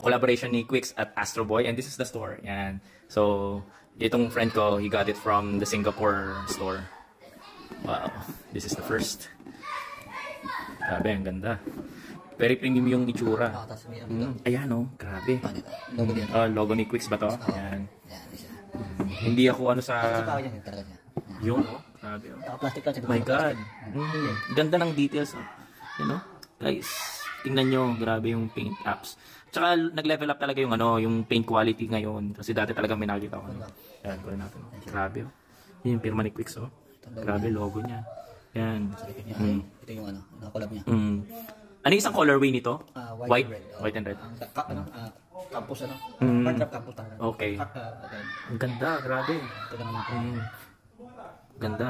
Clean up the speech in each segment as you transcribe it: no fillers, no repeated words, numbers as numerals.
collaboration ni Quicks at Astro Boy, and this is the store. Yan. So, itong friend ko, he got it from the Singapore store. Wow, this is the first. Grabe, ang ganda. Very premium yung itsura. Ayan o, grabe. Logo ni Quicks ba to? Ayan. Hindi ako ano sa... Yun o, grabe o. My God. Ganda ng details o. You know? Guys, tingnan nyo, grabe yung paint apps. Tsaka nag-level up talaga yung ano, yung paint quality ngayon. Kasi dati talagang may nakikita ko. Yan, kunin natin. Grabe oh. Yun yung pirma ni Quicks oh. Grabe, logo niya. Yan. Ito yung ano, nakakolab niya. Ano yung isang colorway nito? White, red. White and red. Campus ano? Campus talaga. Okay. Ang ganda, grabe. Ito na naman. Ganda.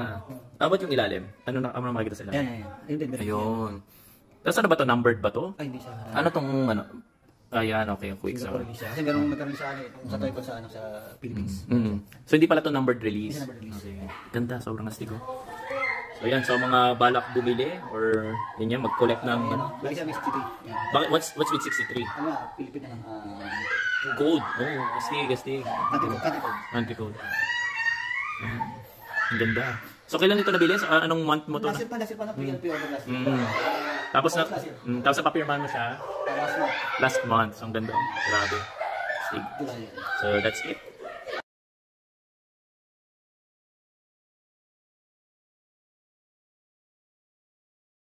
Ba't yung ilalim? Ano na makikita sa ilalim? Yan. Ayun. Tapos ano ba to? Numbered ba to? Ay, hindi siya. Ano tong ano? Ayan, okay, yung Quicks. Kasi ganun nagkaroon sa ano, kung sa tayo sa ano sa Philippines. So hindi pala to numbered release. Okay. Ganda, sobrang astig oh. So yan, so mga balak bumili or yun yan, mag-collect ng ano? Lagi siya may 63. Bakit, what's with 63? Ano nga, Pilipino ng Gold. Oh, astig. Anti-gold. Ang ganda. So kailan ito nabili? So, anong month mo to? Last year pa na pre-order last year. Tapos napapirmahan mo siya? Last month. Last month. So ang ganda. Grabe. Astig. So that's it.